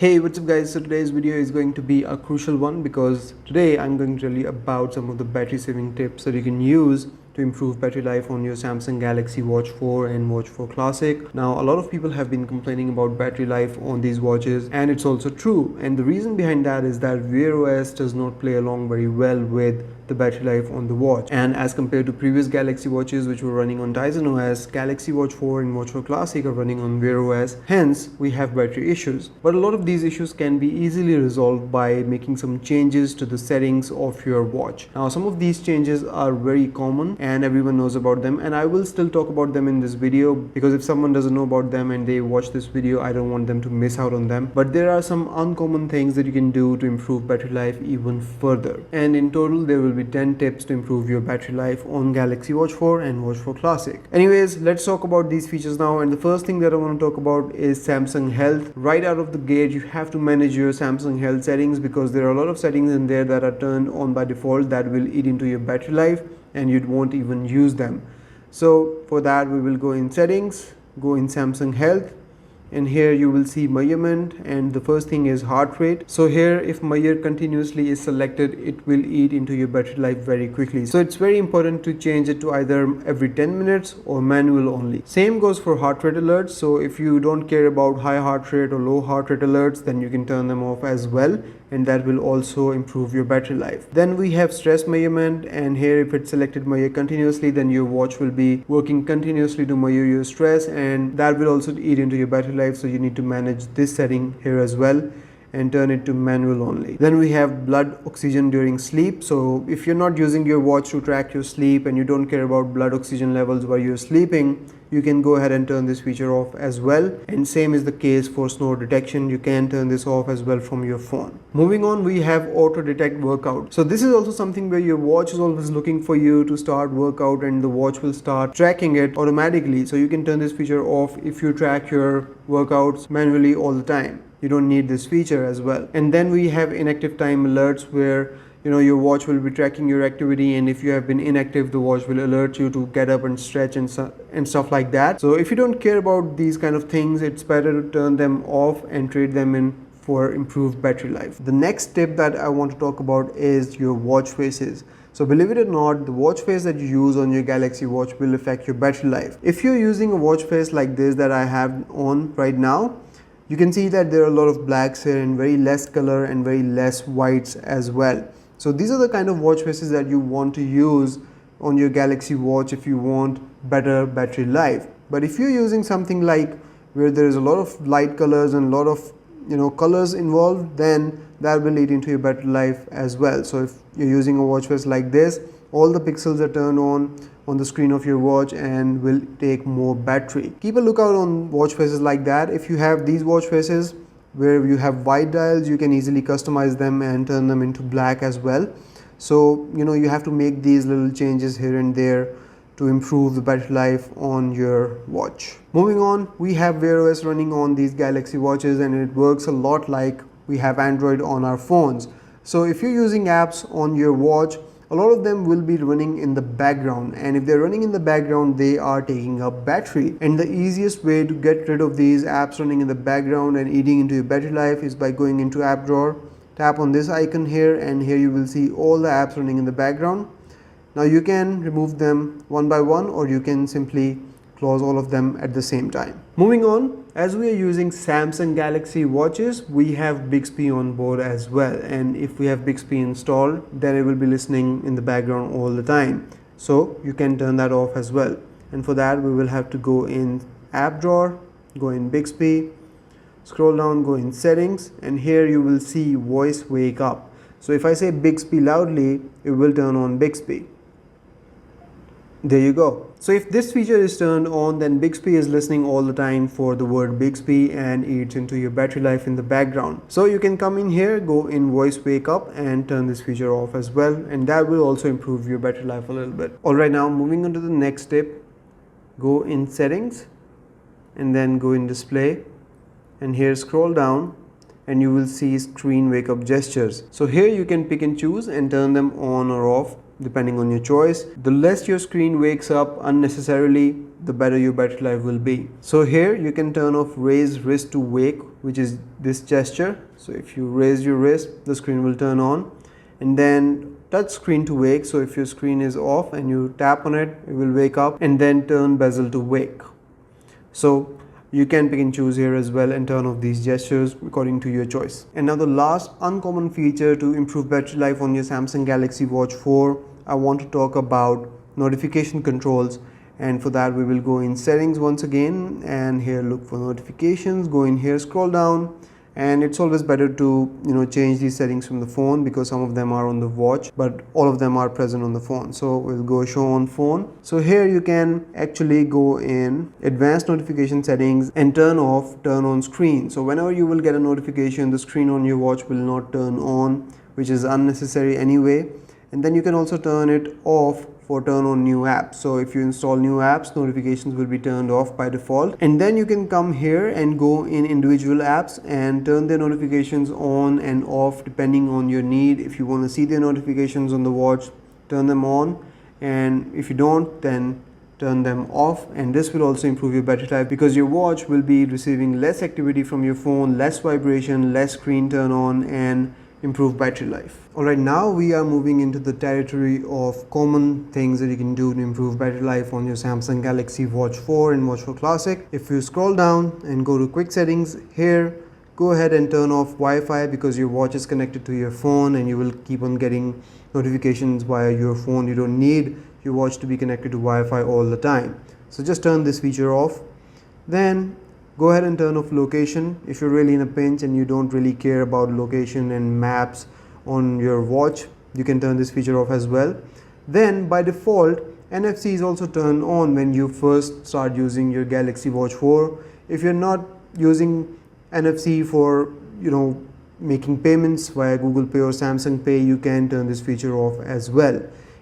Hey, what's up guys? So today's video is going to be a crucial one because today I'm going to tell you about some of the battery saving tips that you can use to improve battery life on your Samsung Galaxy Watch 4 and Watch 4 Classic. Now, a lot of people have been complaining about battery life on these watches, and it's also true. And the reason behind that is that Wear OS does not play along very well with the battery life on the watch. And as compared to previous Galaxy watches which were running on Tizen OS, Galaxy Watch 4 and Watch 4 Classic are running on Wear OS. Hence, we have battery issues. But a lot of these issues can be easily resolved by making some changes to the settings of your watch. Now, some of these changes are very common and everyone knows about them, and I will still talk about them in this video because if someone doesn't know about them and they watch this video, I don't want them to miss out on them. But there are some uncommon things that you can do to improve battery life even further, and in total there will be 10 tips to improve your battery life on Galaxy Watch 4 and Watch 4 Classic. Anyways, let's talk about these features now, and the first thing that I want to talk about is Samsung Health. Right out of the gate, you have to manage your Samsung Health settings because there are a lot of settings in there that are turned on by default that will eat into your battery life and you won't even use them. So for that, we will go in settings, go in Samsung Health, and here you will see measurement, and the first thing is heart rate. So here, if measure continuously is selected, it will eat into your battery life very quickly. So it's very important to change it to either every 10 minutes or manual only. Same goes for heart rate alerts. So if you don't care about high heart rate or low heart rate alerts, then you can turn them off as well, and that will also improve your battery life. Then we have stress measurement, and here if it's selected measure continuously, then your watch will be working continuously to measure your stress, and that will also eat into your battery life. So you need to manage this setting here as well and turn it to manual only. Then we have blood oxygen during sleep. So if you're not using your watch to track your sleep and you don't care about blood oxygen levels while you're sleeping, you can go ahead and turn this feature off as well. And same is the case for snore detection. You can turn this off as well from your phone. Moving on, we have auto detect workout. So this is also something where your watch is always looking for you to start workout, and the watch will start tracking it automatically. So you can turn this feature off if you track your workouts manually all the time. You don't need this feature as well. And then we have inactive time alerts, where your watch will be tracking your activity, and if you have been inactive, the watch will alert you to get up and stretch and stuff like that. So if you don't care about these kind of things, it's better to turn them off and trade them in for improved battery life. The next tip that I want to talk about is your watch faces. So believe it or not, the watch face that you use on your Galaxy Watch will affect your battery life. If you're using a watch face like this that I have on right now, you can see that there are a lot of blacks here and very less color and very less whites as well. So these are the kind of watch faces that you want to use on your Galaxy Watch if you want better battery life. But if you're using something like where there is a lot of light colors and a lot of colors involved, then that will lead into your battery life as well. So if you're using a watch face like this, all the pixels are turned on the screen of your watch and will take more battery. Keep a lookout on watch faces like that. If you have these watch faces where you have white dials, you can easily customize them and turn them into black as well. So you have to make these little changes here and there to improve the battery life on your watch. Moving on, we have Wear OS running on these Galaxy watches, and it works a lot like we have Android on our phones. So if you're using apps on your watch, a lot of them will be running in the background, and if they're running in the background, they are taking up battery. And the easiest way to get rid of these apps running in the background and eating into your battery life is by going into app drawer, tap on this icon here, and here you will see all the apps running in the background. Now you can remove them one by one, or you can simply close all of them at the same time. Moving on, as we are using Samsung Galaxy watches, we have Bixby on board as well, and if we have Bixby installed, then it will be listening in the background all the time. So you can turn that off as well, and for that we will have to go in app drawer, go in Bixby, scroll down, go in settings, and here you will see voice wake up. So if I say Bixby loudly, it will turn on Bixby. There you go. So if this feature is turned on, then Bixby is listening all the time for the word Bixby and eats into your battery life in the background. So you can come in here, go in voice wake up, and turn this feature off as well, and that will also improve your battery life a little bit. Alright, now moving on to the next tip, go in settings and then go in display, and here scroll down and you will see screen wake up gestures. So here you can pick and choose and turn them on or off depending on your choice. The less your screen wakes up unnecessarily, the better your battery life will be. So here you can turn off raise wrist to wake, which is this gesture. So if you raise your wrist, the screen will turn on, and then touch screen to wake. So if your screen is off and you tap on it, it will wake up, and then turn bezel to wake. So you can pick and choose here as well and turn off these gestures according to your choice. And now the last uncommon feature to improve battery life on your Samsung Galaxy Watch 4, I want to talk about notification controls. And for that we will go in settings once again, and here look for notifications, go in here, scroll down, and it's always better to change these settings from the phone, because some of them are on the watch but all of them are present on the phone. So we'll go show on phone. So here you can actually go in advanced notification settings and turn on screen. So whenever you will get a notification, the screen on your watch will not turn on, which is unnecessary anyway. And then you can also turn it off for turn on new apps. So if you install new apps, notifications will be turned off by default. And then you can come here and go in individual apps and turn their notifications on and off depending on your need. If you want to see their notifications on the watch, turn them on, and if you don't, then turn them off. And this will also improve your battery life, because your watch will be receiving less activity from your phone, less vibration, less screen turn on, and improve battery life. Alright, now we are moving into the territory of common things that you can do to improve battery life on your Samsung Galaxy Watch 4 and Watch 4 Classic. If you scroll down and go to quick settings, here go ahead and turn off Wi-Fi, because your watch is connected to your phone and you will keep on getting notifications via your phone. You don't need your watch to be connected to Wi-Fi all the time. So just turn this feature off. Then go ahead and turn off location. If you're really in a pinch and you don't really care about location and maps on your watch, you can turn this feature off as well. Then by default, NFC is also turned on when you first start using your Galaxy Watch 4. If you're not using NFC for making payments via Google Pay or Samsung Pay, you can turn this feature off as well.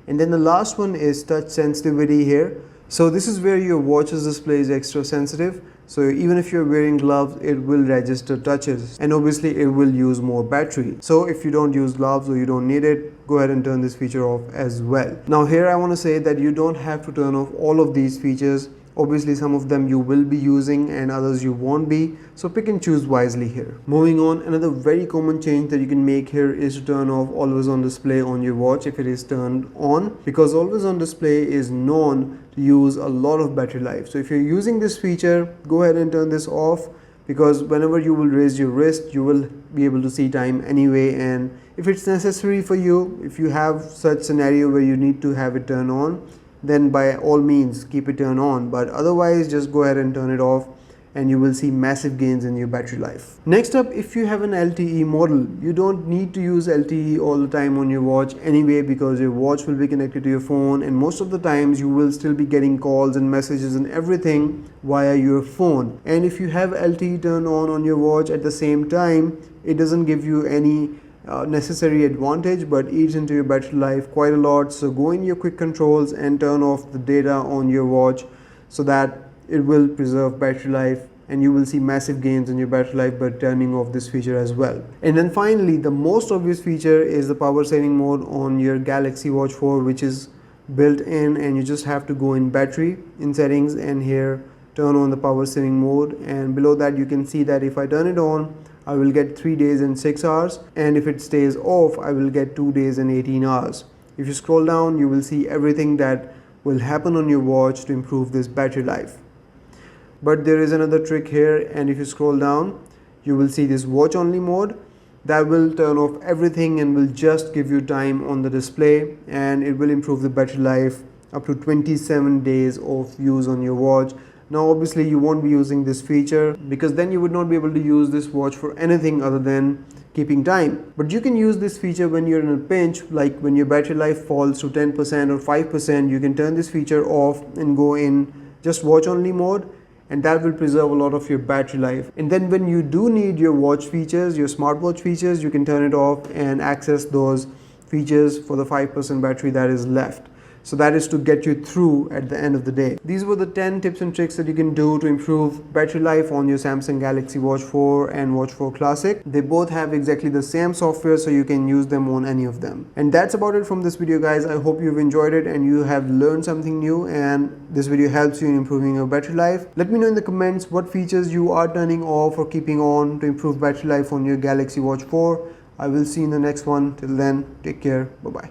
And then the last one is touch sensitivity here. So this is where your watch's display is extra sensitive. So even if you're wearing gloves, it will register touches, and obviously it will use more battery. So if you don't use gloves or you don't need it, go ahead and turn this feature off as well. Now here I want to say that you don't have to turn off all of these features. Obviously some of them you will be using and others you won't be, so pick and choose wisely here. Moving on, another very common change that you can make here is to turn off always on display on your watch if it is turned on, because always on display is known to use a lot of battery life. So if you're using this feature, go ahead and turn this off, because whenever you will raise your wrist, you will be able to see time anyway. And if it's necessary for you, if you have such scenario where you need to have it turned on, then by all means keep it turned on, but otherwise just go ahead and turn it off, and you will see massive gains in your battery life. Next up, if you have an LTE model, you don't need to use LTE all the time on your watch anyway, because your watch will be connected to your phone, and most of the times you will still be getting calls and messages and everything via your phone. And if you have LTE turned on your watch at the same time, it doesn't give you any necessary advantage, but eats into your battery life quite a lot. So go in your quick controls and turn off the data on your watch, so that it will preserve battery life, and you will see massive gains in your battery life by turning off this feature as well. And then finally, the most obvious feature is the power saving mode on your Galaxy Watch 4, which is built in, and you just have to go in battery in settings and here turn on the power saving mode, and below that you can see that if I turn it on, I will get 3 days and 6 hours, and if it stays off, I will get 2 days and 18 hours. If you scroll down, you will see everything that will happen on your watch to improve this battery life. But there is another trick here, and if you scroll down, you will see this watch only mode that will turn off everything and will just give you time on the display, and it will improve the battery life up to 27 days of use on your watch. Now obviously you won't be using this feature, because then you would not be able to use this watch for anything other than keeping time. But you can use this feature when you're in a pinch, like when your battery life falls to 10% or 5%, you can turn this feature off and go in just watch only mode, and that will preserve a lot of your battery life. And then when you do need your watch features, your smartwatch features, you can turn it off and access those features for the 5% battery that is left. So that is to get you through at the end of the day. These were the 10 tips and tricks that you can do to improve battery life on your Samsung Galaxy Watch 4 and Watch 4 Classic. They both have exactly the same software, so you can use them on any of them. And that's about it from this video, guys. I hope you've enjoyed it and you have learned something new, and this video helps you in improving your battery life. Let me know in the comments what features you are turning off or keeping on to improve battery life on your Galaxy Watch 4. I will see you in the next one. Till then, take care. Bye bye.